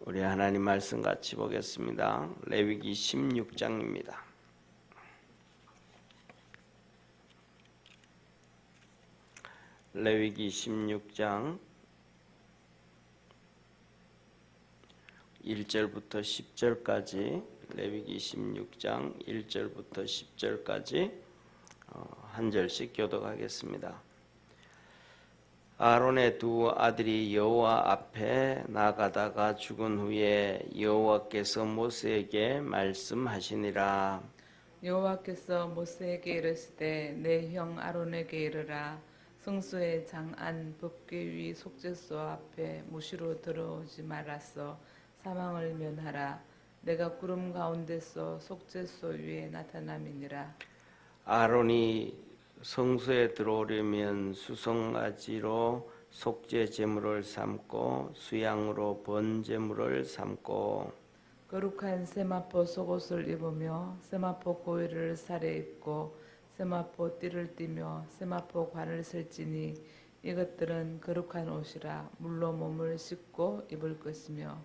우리 하나님 말씀 같이 보겠습니다. 레위기 16장입니다. 레위기 16장 1절부터 10절까지 레위기 16장 1절부터 10절까지 한 절씩 교독하겠습니다. 아론의 두 아들이 여호와 앞에 나가다가 죽은 후에 여호와께서 모세에게 말씀하시니라. 여호와께서 모세에게 이르시되 내 형 아론에게 이르라. 성소의 장안 법궤 위 속죄소 앞에 무시로 들어오지 말아서 사망을 면하라. 내가 구름 가운데서 속죄소 위에 나타남이니라. 아론이 성소에 들어오려면 수송아지로 속죄 제물을 삼고 수양으로 번제물을 삼고 거룩한 세마포 속옷을 입으며 세마포 고위를 살에 입고 세마포 띠를 띠며 세마포 관을 쓸지니 이것들은 거룩한 옷이라. 물로 몸을 씻고 입을 것이며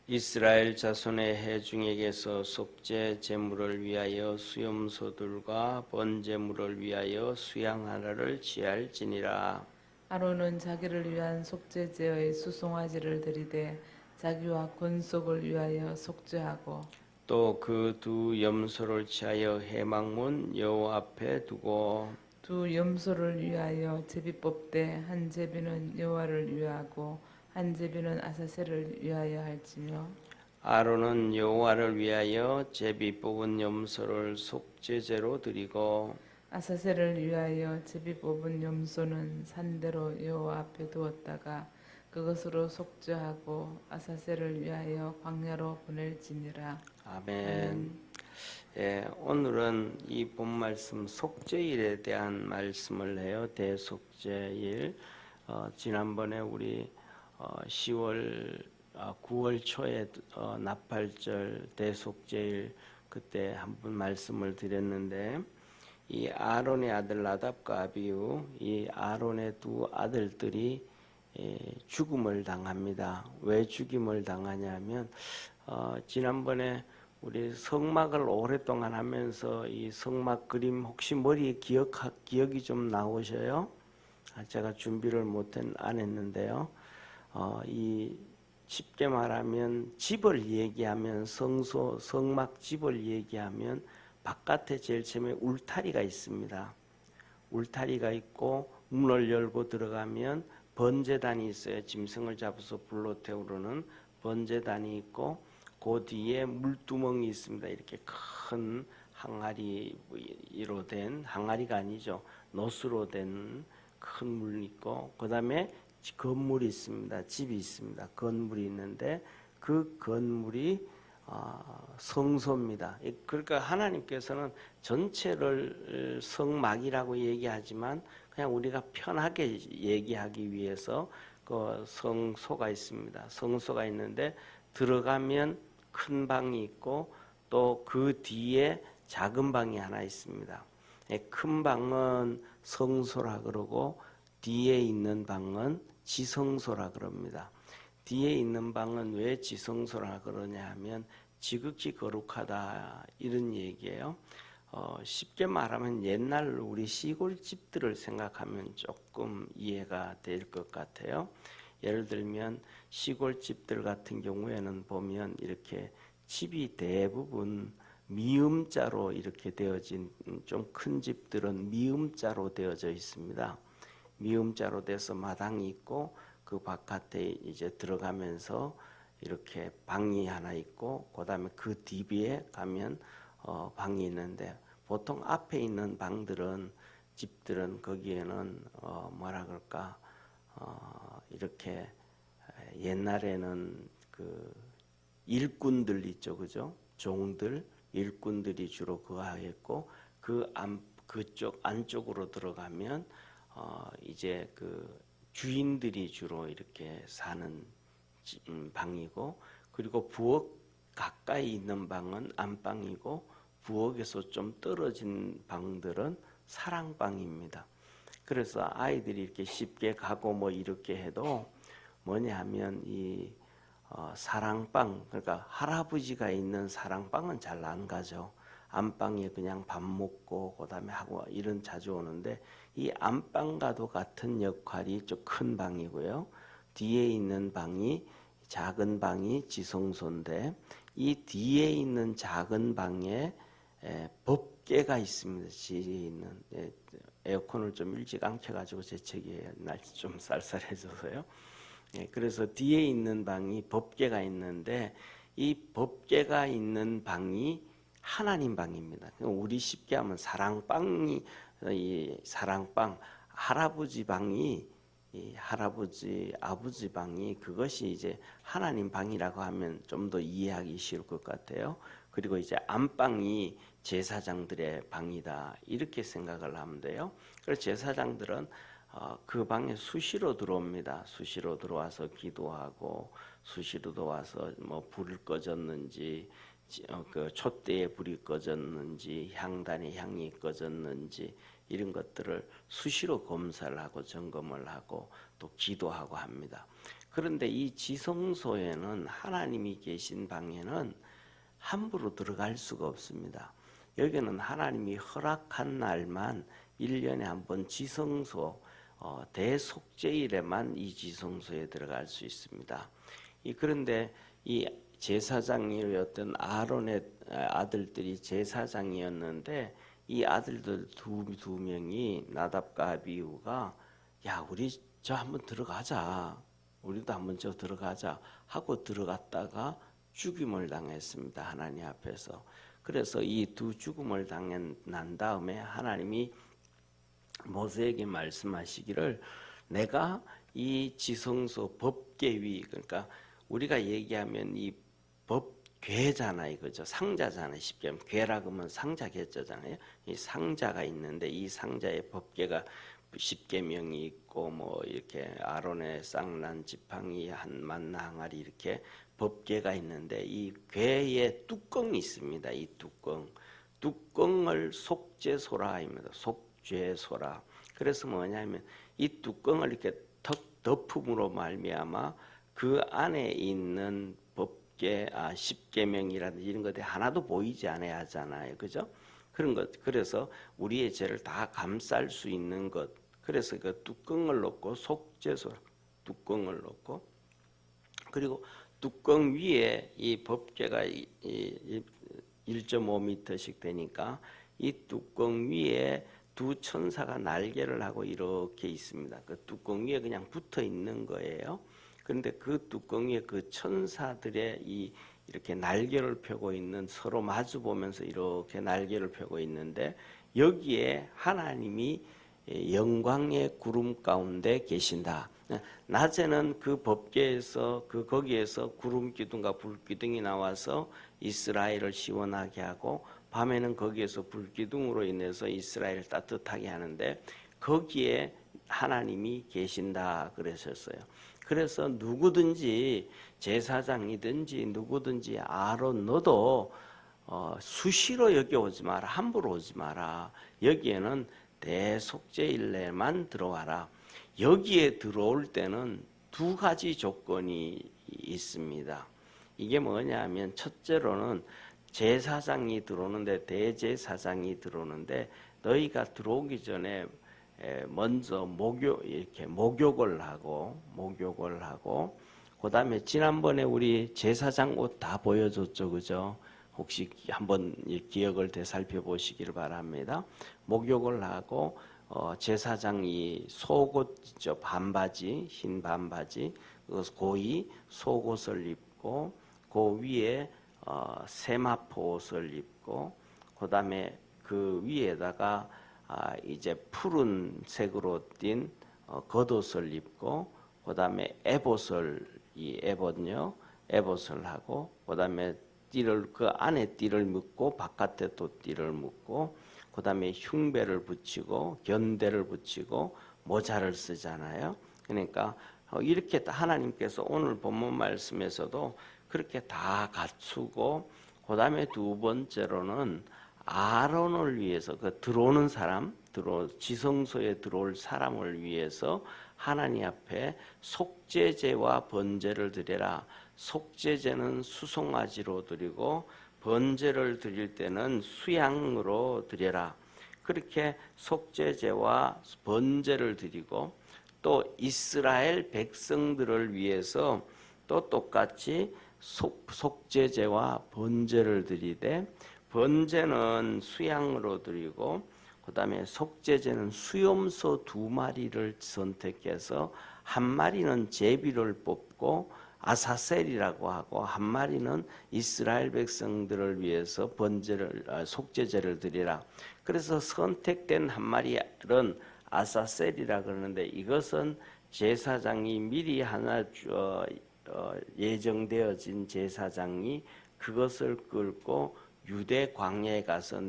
이스라엘 자손의 회중에게서 속죄 제물을 위하여 수염소들과 번제물을 위하여 수양 하나를 취할지니라. 아론은 자기를 위한 속죄제의 수송아지를 들이되 자기와 권속을 위하여 속죄하고 또 그 두 염소를 취하여 회막문 여호와 앞에 두고 두 염소를 위하여 제비 뽑되 한 제비는 여호와를 위하고 한 제비는 아사셀을 위하여 할지며 아론은 여호와를 위하여 제비 뽑은 염소를 속죄제로 드리고 아사셀을 위하여 제비 뽑은 염소는 산대로 여호와 앞에 두었다가 그것으로 속죄하고 아사셀을 위하여 광야로 보낼지니라. 아멘. 예, 오늘은 이 본 말씀 속죄일에 대한 말씀을 해요. 대속죄일. 지난번에 우리 10월 9월 초에 나팔절 대속죄일 그때 한번 말씀을 드렸는데 이 아론의 아들 나답과 아비후 이 아론의 두 아들들이 죽음을 당합니다. 왜 죽임을 당하냐면 지난번에 우리 성막을 오랫동안 하면서 이 성막 그림 혹시 머리에 기억이 좀 나오셔요? 제가 준비를 안 했는데요. 이 쉽게 말하면 집을 얘기하면 성막 집을 얘기하면 바깥에 제일 처음에 울타리가 있습니다. 울타리가 있고 문을 열고 들어가면 번제단이 있어요. 짐승을 잡아서 불로 태우는 번제단이 있고 그 뒤에 물두멍이 있습니다. 이렇게 큰 항아리로 된 항아리가 아니죠. 노수로 된 큰 물이 있고 그 다음에 건물이 있습니다. 집이 있습니다. 건물이 있는데 그 건물이 성소입니다. 그러니까 하나님께서는 전체를 성막이라고 얘기하지만 그냥 우리가 편하게 얘기하기 위해서 그 성소가 있습니다. 성소가 있는데 들어가면 큰 방이 있고 또 그 뒤에 작은 방이 하나 있습니다. 큰 방은 성소라 그러고 뒤에 있는 방은 지성소라 그럽니다. 뒤에 있는 방은 왜 지성소라 그러냐 하면 지극히 거룩하다 이런 얘기예요. 쉽게 말하면 옛날 우리 시골집들을 생각하면 조금 이해가 될 것 같아요. 예를 들면 시골집들 같은 경우에는 보면 이렇게 집이 대부분 미음자로 이렇게 되어진 좀 큰 집들은 미음자로 되어져 있습니다. 미음자로 돼서 마당이 있고 그 바깥에 이제 들어가면서 이렇게 방이 하나 있고 그다음에 그 뒤에 가면 방이 있는데 보통 앞에 있는 방들은 집들은 거기에는 뭐라 그럴까 이렇게 옛날에는 그 일꾼들 있죠, 그죠? 종들 일꾼들이 주로 거하였고 그쪽 안쪽으로 들어가면 이제 그 주인들이 주로 이렇게 사는 방이고 그리고 부엌 가까이 있는 방은 안방이고 부엌에서 좀 떨어진 방들은 사랑방입니다. 그래서 아이들이 이렇게 쉽게 가고 뭐 이렇게 해도 뭐냐 하면 이 사랑방, 그러니까 할아버지가 있는 사랑방은 잘 안 가죠. 안방에 그냥 밥 먹고 그다음에 하고 이런 자주 오는데, 이 안방과도 같은 역할이 좀 큰 방이고요. 뒤에 있는 방이, 작은 방이 지성소인데, 이 뒤에 있는 작은 방에 법궤가 있습니다. 지에 있는, 에어컨을 좀 일찍 안 켜가지고 제 책이 날씨 좀 쌀쌀해져서요. 그래서 뒤에 있는 방이 법궤가 있는데, 이 법궤가 있는 방이 하나님 방입니다. 우리 쉽게 하면 사랑방이, 이 사랑방, 할아버지 방이, 이 할아버지 아버지 방이, 그것이 이제 하나님 방이라고 하면 좀 더 이해하기 쉬울 것 같아요. 그리고 이제 안방이 제사장들의 방이다, 이렇게 생각을 하면 돼요. 그래서 제사장들은 그 방에 수시로 들어옵니다. 수시로 들어와서 기도하고, 수시로 들어와서 뭐 불을 꺼졌는지, 그 촛대에 불이 꺼졌는지, 향단에 향이 꺼졌는지, 이런 것들을 수시로 검사를 하고 점검을 하고 또 기도하고 합니다. 그런데 이 지성소에는, 하나님이 계신 방에는 함부로 들어갈 수가 없습니다. 여기는 하나님이 허락한 날만 1년에 한 번 지성소, 대속죄일에만 이 지성소에 들어갈 수 있습니다. 그런데 이 제사장이었던 아론의 아들들이 제사장이었는데, 이 아들들 두 명이, 나답과 아비후가, 야, 우리 저 한번 들어가자, 우리도 한번 저 들어가자 하고 들어갔다가 죽임을 당했습니다. 하나님 앞에서. 그래서 이 두 죽음을 당한 다음에 하나님이 모세에게 말씀하시기를, 내가 이 지성소 법궤 위, 그러니까 우리가 얘기하면 이 법궤잖아요, 그죠? 상자잖아요. 쉽게 하면 궤라 그러면 상자 개자잖아요. 이 상자가 있는데, 이 상자에 법궤가 10계명이 있고, 뭐 이렇게 아론의 쌍난 지팡이, 한 만나 항아리, 이렇게 법궤가 있는데, 이 궤에 뚜껑이 있습니다. 이 뚜껑을 속죄소라 합니다. 속죄소라. 그래서 뭐냐면 이 뚜껑을 이렇게 턱 덮음으로 말미암아 그 안에 있는 법궤, 10계명이라든지 이런 것들이 하나도 보이지 않아야 하잖아요, 그죠? 그런 것. 그래서 우리의 죄를 다 감쌀 수 있는 것. 그래서 그 뚜껑을 놓고, 속죄소 뚜껑을 놓고, 그리고 뚜껑 위에 이 법궤가 1.5m씩 되니까 이 뚜껑 위에 두 천사가 날개를 하고 이렇게 있습니다. 그 뚜껑 위에 그냥 붙어 있는 거예요. 그런데 그 뚜껑 위에 그 천사들의 이렇게 날개를 펴고 있는, 서로 마주 보면서 이렇게 날개를 펴고 있는데, 여기에 하나님이 영광의 구름 가운데 계신다. 낮에는 그 법궤에서, 거기에서 구름 기둥과 불 기둥이 나와서 이스라엘을 시원하게 하고, 밤에는 거기에서 불 기둥으로 인해서 이스라엘을 따뜻하게 하는데, 거기에 하나님이 계신다 그러셨어요. 그래서 누구든지, 제사장이든지 누구든지, 아론 너도 수시로 여기 오지 마라, 함부로 오지 마라. 여기에는 대속죄일에만 들어와라. 여기에 들어올 때는 두 가지 조건이 있습니다. 이게 뭐냐면, 첫째로는 제사장이 들어오는데, 대제사장이 들어오는데, 너희가 들어오기 전에 먼저 목욕을 하고, 그다음에 지난번에 우리 제사장 옷 다 보여줬죠, 그죠? 혹시 한번 기억을 되살펴 보시기를 바랍니다. 목욕을 하고, 제사장이 속옷 있죠, 반바지, 흰 반바지, 고이 속옷을 입고, 그 위에 세마포 옷을 입고, 그다음에 그 위에다가 이제 푸른 색으로 띤 겉옷을 입고, 그다음에 에봇을 하고, 그다음에 그 안에 띠를 묶고 바깥에 또 띠를 묶고, 그다음에 흉배를 붙이고 견대를 붙이고 모자를 쓰잖아요. 그러니까 이렇게 하나님께서 오늘 본문 말씀에서도 그렇게 다 갖추고, 그다음에 두 번째로는 아론을 위해서, 그 들어오는 사람, 지성소에 들어올 사람을 위해서 하나님 앞에 속죄제와 번제를 드려라. 속죄제는 수송아지로 드리고 번제를 드릴 때는 수양으로 드려라. 그렇게 속죄제와 번제를 드리고 또 이스라엘 백성들을 위해서 또 똑같이 속죄제와 번제를 드리되 번제는 수양으로 드리고 그다음에 속죄제는 수염소 2마리를 선택해서 한 마리는 제비를 뽑고 아사셀이라고 하고 한 마리는 이스라엘 백성들을 위해서 속죄제를 드리라. 그래서 선택된 한 마리는 아사셀이라 그러는데 이것은 제사장이 미리 하나 예정되어진 제사장이 그것을 끌고 유대 광야에 가서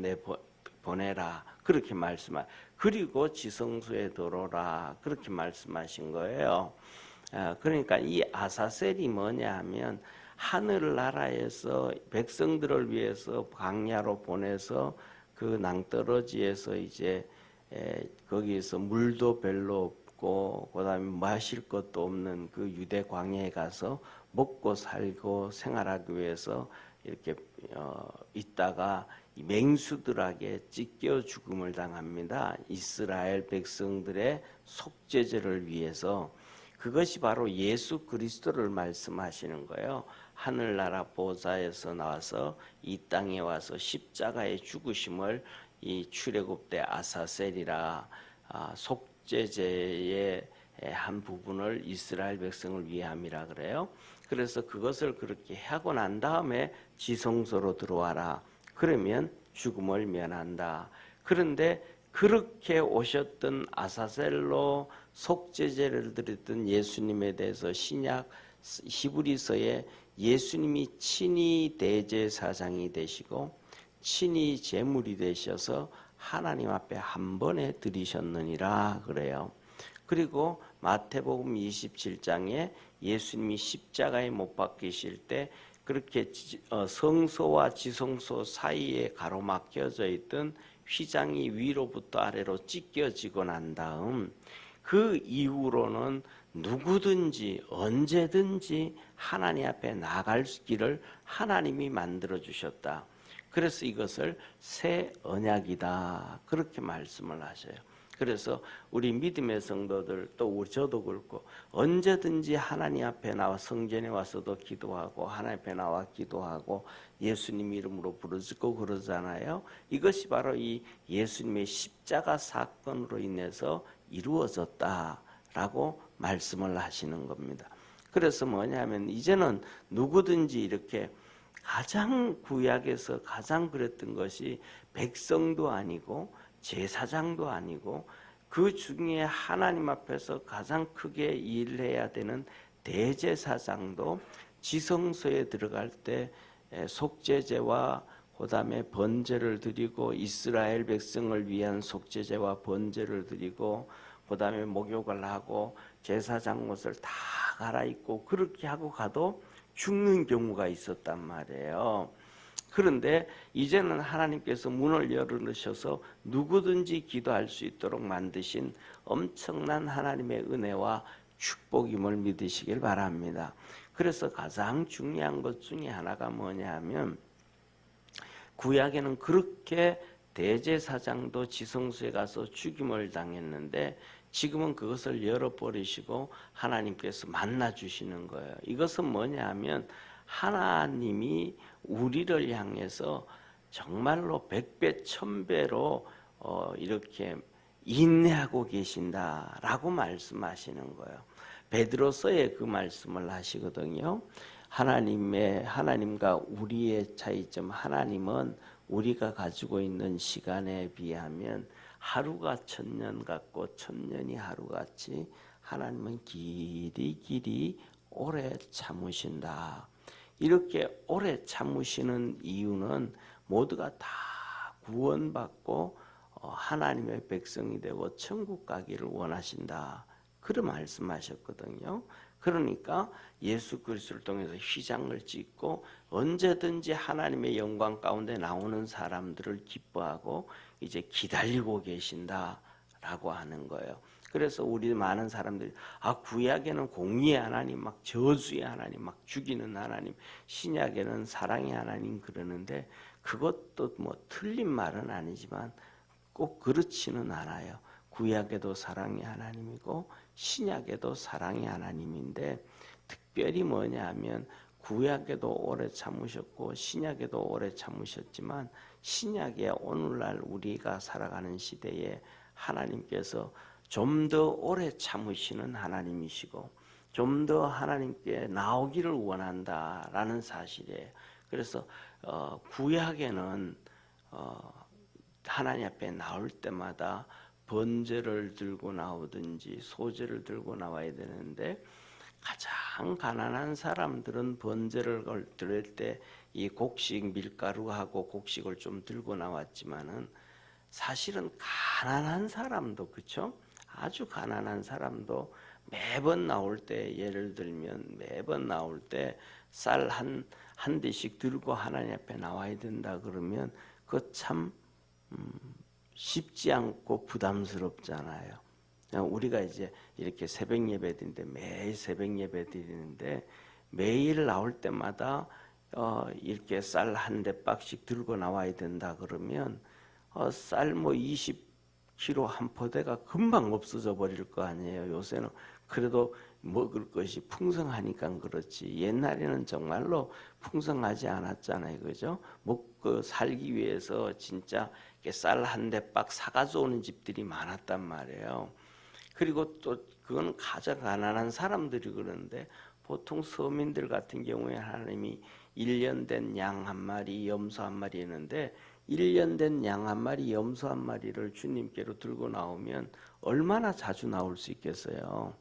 보내라 그렇게 말씀하. 그리고 지성소에 들어오라 그렇게 말씀하신 거예요. 그러니까 이 아사셀이 뭐냐 하면 하늘나라에서 백성들을 위해서 광야로 보내서 그 낭떠러지에서 이제 거기에서 물도 별로 없고 그다음에 마실 것도 없는 그 유대 광야에 가서 먹고 살고 생활하기 위해서 이렇게 있다가 맹수들에게 찢겨 죽음을 당합니다. 이스라엘 백성들의 속죄제를 위해서. 그것이 바로 예수 그리스도를 말씀하시는 거예요. 하늘나라 보좌에서 나와서 이 땅에 와서 십자가의 죽으심을 이 출애굽 때 아사셀이라 속죄제의 한 부분을 이스라엘 백성을 위함이라 그래요. 그래서 그것을 그렇게 하고 난 다음에 지성소로 들어와라. 그러면 죽음을 면한다. 그런데 그렇게 오셨던 아사셀로 속죄제를 드렸던 예수님에 대해서 신약 히브리서에 예수님이 친히 대제사장이 되시고 친히 제물이 되셔서 하나님 앞에 한 번에 드리셨느니라 그래요. 그리고 마태복음 27장에 예수님이 십자가에 못 박히실 때 그렇게 성소와 지성소 사이에 가로막혀져 있던 휘장이 위로부터 아래로 찢겨지고 난 다음 그 이후로는 누구든지 언제든지 하나님 앞에 나갈 길을 하나님이 만들어 주셨다. 그래서 이것을 새 언약이다 그렇게 말씀을 하셔요. 그래서 우리 믿음의 성도들 또 저도 그렇고 언제든지 하나님 앞에 나와 성전에 와서도 기도하고 하나님 앞에 나와 기도하고 예수님 이름으로 부르짖고 그러잖아요. 이것이 바로 이 예수님의 십자가 사건으로 인해서 이루어졌다라고 말씀을 하시는 겁니다. 그래서 뭐냐면 이제는 누구든지 이렇게 가장 구약에서 가장 그랬던 것이 백성도 아니고 제사장도 아니고 그 중에 하나님 앞에서 가장 크게 일해야 되는 대제사장도 지성소에 들어갈 때 속죄제와 그다음에 번제를 드리고 이스라엘 백성을 위한 속죄제와 번제를 드리고 그다음에 목욕을 하고 제사장 옷을 다 갈아입고 그렇게 하고 가도 죽는 경우가 있었단 말이에요. 그런데 이제는 하나님께서 문을 열어놓으셔서 누구든지 기도할 수 있도록 만드신 엄청난 하나님의 은혜와 축복임을 믿으시길 바랍니다. 그래서 가장 중요한 것 중에 하나가 뭐냐 하면 구약에는 그렇게 대제사장도 지성소에 가서 죽임을 당했는데 지금은 그것을 열어버리시고 하나님께서 만나주시는 거예요. 이것은 뭐냐 하면 하나님이 우리를 향해서 정말로 100배, 1000배로 이렇게 인내하고 계신다라고 말씀하시는 거예요. 베드로서에 그 말씀을 하시거든요. 하나님과 우리의 차이점, 하나님은 우리가 가지고 있는 시간에 비하면 하루가 1000년 같고 1000년이 하루같이 하나님은 길이 오래 참으신다. 이렇게 오래 참으시는 이유는 모두가 다 구원받고 하나님의 백성이 되고 천국 가기를 원하신다. 그런 말씀하셨거든요. 그러니까 예수 그리스도를 통해서 휘장을 찢고 언제든지 하나님의 영광 가운데 나오는 사람들을 기뻐하고 이제 기다리고 계신다라고 하는 거예요. 그래서 우리 많은 사람들이 구약에는 공의의 하나님, 막 저주의 하나님, 막 죽이는 하나님, 신약에는 사랑의 하나님 그러는데 그것도 뭐 틀린 말은 아니지만 꼭 그렇지는 않아요. 구약에도 사랑의 하나님이고 신약에도 사랑의 하나님인데 특별히 뭐냐면 구약에도 오래 참으셨고 신약에도 오래 참으셨지만 신약에 오늘날 우리가 살아가는 시대에 하나님께서 좀 더 오래 참으시는 하나님이시고 좀 더 하나님께 나오기를 원한다라는 사실이에요. 그래서 구약에는 하나님 앞에 나올 때마다 번제를 들고 나오든지 소제를 들고 나와야 되는데 가장 가난한 사람들은 번제를 드릴 때 이 곡식 밀가루하고 곡식을 좀 들고 나왔지만은 사실은 가난한 사람도 그렇죠? 아주 가난한 사람도 매번 나올 때 예를 들면 매번 나올 때 쌀 한 대씩 들고 하나님 앞에 나와야 된다 그러면 그거 참 쉽지 않고 부담스럽잖아요. 우리가 이제 이렇게 새벽 예배 드리는데 매일 새벽 예배 드리는데 매일 나올 때마다 이렇게 쌀 한 대박씩 들고 나와야 된다 그러면 쌀 뭐 20kg 한 포대가 금방 없어져 버릴 거 아니에요. 요새는 그래도 먹을 것이 풍성하니까 그렇지 옛날에는 정말로 풍성하지 않았잖아요. 그죠? 먹고 살기 위해서 진짜 쌀 한 대박 사가지고 오는 집들이 많았단 말이에요. 그리고 또 그건 가장 가난한 사람들이 그러는데 보통 서민들 같은 경우에 하나님이 1년 된 양 한 마리, 염소 한 마리 했는데 1년 된 양 한 마리, 염소 한 마리를 주님께로 들고 나오면 얼마나 자주 나올 수 있겠어요?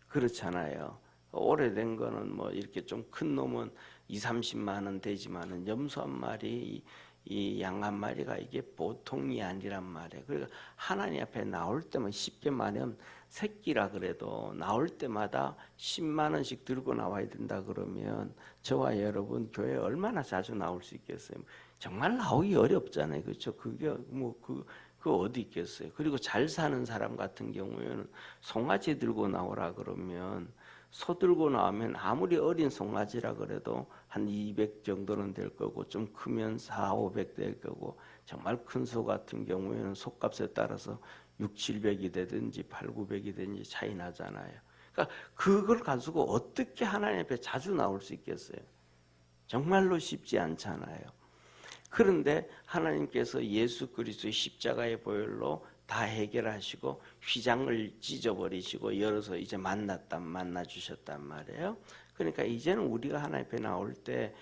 그렇잖아요. 오래된 거는 뭐 이렇게 좀 큰 놈은 2, 30만 원 되지만은 염소 한 마리, 이 양 한 마리가 이게 보통이 아니란 말이에요. 그러니까 하나님 앞에 나올 때만 쉽게 말하면 새끼라 그래도 나올 때마다 10만 원씩 들고 나와야 된다 그러면 저와 여러분 교회 얼마나 자주 나올 수 있겠어요? 정말 나오기 어렵잖아요. 그렇죠? 그게 뭐 그 어디 있겠어요? 그리고 잘 사는 사람 같은 경우에는 송아지 들고 나오라 그러면 소 들고 나오면 아무리 어린 송아지라 그래도 한 200 정도는 될 거고 좀 크면 4, 500 될 거고 정말 큰 소 같은 경우에는 소값에 따라서 6, 700이 되든지 8, 900이 되든지 차이 나잖아요. 그러니까 그걸 가지고 어떻게 하나님 앞에 자주 나올 수 있겠어요? 정말로 쉽지 않잖아요. 그런데 하나님께서 예수 그리스도의 십자가의 보혈로 다 해결하시고 휘장을 찢어버리시고 열어서 이제 만나 주셨단 말이에요. 그러니까 이제는 우리가 하나님 앞에 나올 때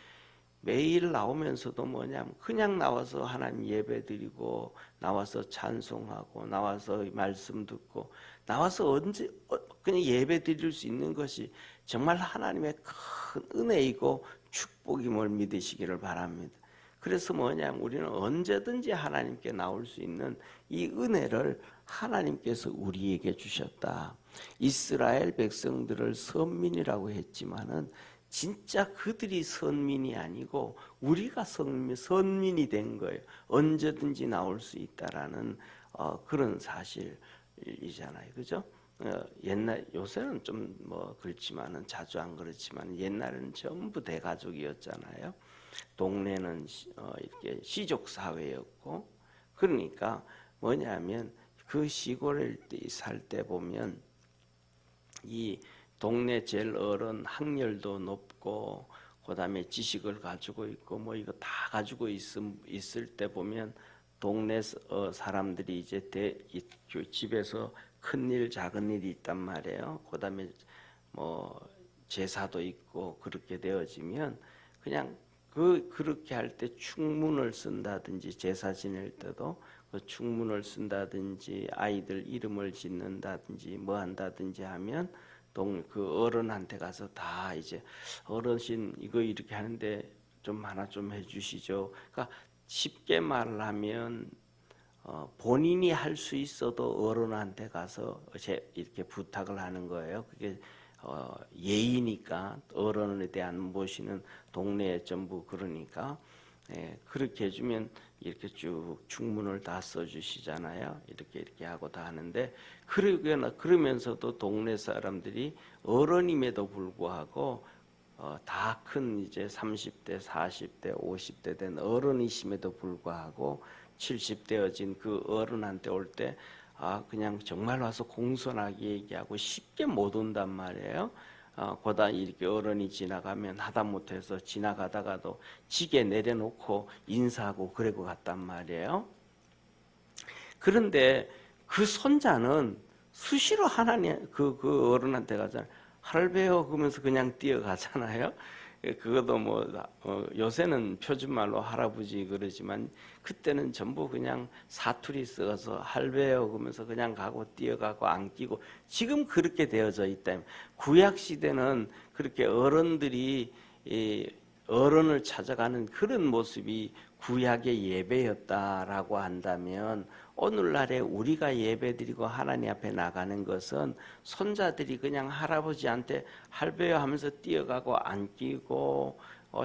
매일 나오면서도 뭐냐면 그냥 나와서 하나님 예배드리고 나와서 찬송하고 나와서 말씀 듣고 나와서 언제 그냥 예배드릴 수 있는 것이 정말 하나님의 큰 은혜이고 축복임을 믿으시기를 바랍니다. 그래서 뭐냐면 우리는 언제든지 하나님께 나올 수 있는 이 은혜를 하나님께서 우리에게 주셨다. 이스라엘 백성들을 선민이라고 했지만은 진짜 그들이 선민이 아니고 우리가 선민이 된 거예요. 언제든지 나올 수 있다라는 그런 사실이잖아요. 그죠? 옛날 요새는 좀 뭐 그렇지만은 자주 안 그렇지만 옛날에는 전부 대가족이었잖아요. 동네는 이렇게 시족 사회였고 그러니까 뭐냐면 그 시골에 살 때 보면 이 동네 제일 어른 학렬도 높고 그다음에 지식을 가지고 있고 뭐 이거 다 가지고 있을 때 보면 동네 사람들이 이제 집에서 큰 일 작은 일이 있단 말이에요. 그다음에 뭐 제사도 있고 그렇게 되어지면 그냥 그렇게 할 때 축문을 쓴다든지 제사 지낼 때도 그 축문을 쓴다든지 아이들 이름을 짓는다든지 뭐 한다든지 하면 그 어른한테 가서 다 이제 어르신 이거 이렇게 하는데 좀 하나 좀 해주시죠. 그러니까 쉽게 말하면 본인이 할 수 있어도 어른한테 가서 이렇게 부탁을 하는 거예요. 그게 예의니까 어른에 대한 모시는 동네에 전부 그러니까 그렇게 해주면 이렇게 쭉 중문을 다 써주시잖아요. 이렇게 하고 다 하는데 그러면서도 동네 사람들이 어른임에도 불구하고 다 큰 이제 30대, 40대, 50대 된 어른이심에도 불구하고 70대여진 그 어른한테 올 때 그냥 정말 와서 공손하게 얘기하고 쉽게 못 온단 말이에요. 보다 이렇게 어른이 지나가면 하다못해서 지나가다가도 지게 내려놓고 인사하고 그러고 갔단 말이에요. 그런데 그 손자는 수시로 하나님 그 어른한테 가잖아요. 할배요 그러면서 그냥 뛰어가잖아요. 그것도 뭐 요새는 표준말로 할아버지 그러지만 그때는 전부 그냥 사투리 써서 할배요 그러면서 그냥 가고 뛰어가고 안기고 지금 그렇게 되어져 있다. 구약 시대는 그렇게 어른들이 어른을 찾아가는 그런 모습이 구약의 예배였다라고 한다면 오늘날에 우리가 예배드리고 하나님 앞에 나가는 것은 손자들이 그냥 할아버지한테 할배요 하면서 뛰어가고 안기고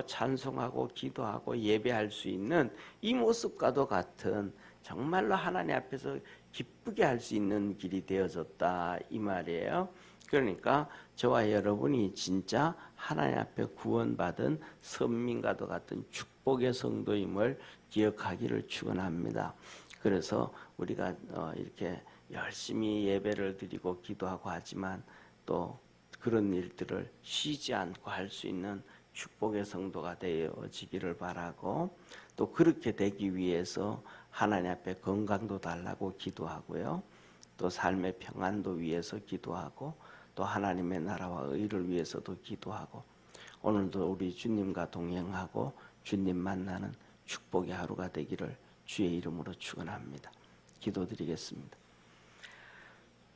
찬송하고 기도하고 예배할 수 있는 이 모습과도 같은 정말로 하나님 앞에서 기쁘게 할 수 있는 길이 되어졌다 이 말이에요. 그러니까 저와 여러분이 진짜 하나님 앞에 구원받은 선민과도 같은 축복의 성도임을 기억하기를 축원합니다. 그래서 우리가 이렇게 열심히 예배를 드리고 기도하고 하지만 또 그런 일들을 쉬지 않고 할 수 있는 축복의 성도가 되어지기를 바라고 또 그렇게 되기 위해서 하나님 앞에 건강도 달라고 기도하고요. 또 삶의 평안도 위해서 기도하고 또 하나님의 나라와 의를 위해서도 기도하고 오늘도 우리 주님과 동행하고 주님 만나는 축복의 하루가 되기를 주의 이름으로 축원합니다. 기도드리겠습니다.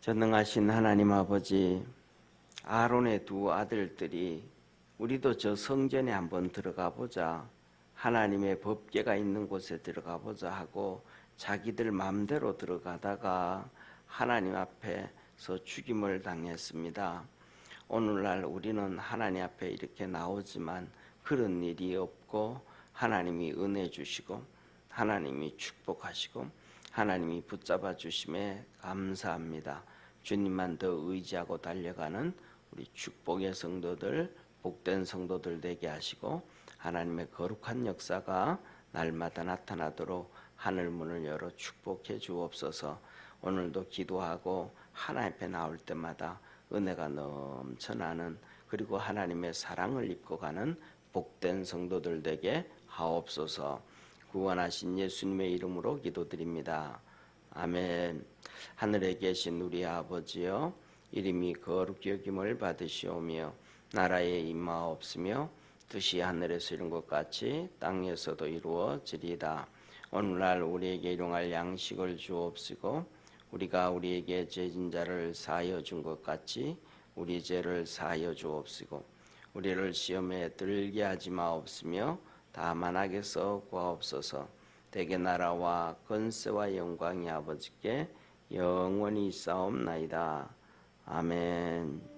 전능하신 하나님 아버지, 아론의 두 아들들이 우리도 저 성전에 한번 들어가 보자, 하나님의 법궤가 있는 곳에 들어가 보자 하고 자기들 마음대로 들어가다가 하나님 앞에서 죽임을 당했습니다. 오늘날 우리는 하나님 앞에 이렇게 나오지만 그런 일이 없고 하나님이 은혜 주시고 하나님이 축복하시고 하나님이 붙잡아 주심에 감사합니다. 주님만 더 의지하고 달려가는 우리 축복의 성도들, 복된 성도들 되게 하시고 하나님의 거룩한 역사가 날마다 나타나도록 하늘 문을 열어 축복해 주옵소서. 오늘도 기도하고 하나님 앞에 나올 때마다 은혜가 넘쳐나는 그리고 하나님의 사랑을 입고 가는 복된 성도들 되게 하옵소서. 구원하신 예수님의 이름으로 기도드립니다. 아멘. 하늘에 계신 우리 아버지여, 이름이 거룩히 여김을 받으시오며 나라에 임하옵시며 뜻이 하늘에서 이룬 것 같이 땅에서도 이루어지리이다. 오늘날 우리에게 일용할 양식을 주옵시고 우리가 우리에게 죄진 자를 사하여 준 것 같이 우리 죄를 사하여 주옵시고 우리를 시험에 들게 하지 마옵시며 다만 악에서 구하옵소서. 대개 나라와 권세와 영광이 아버지께 영원히 있사옵나이다. 아멘.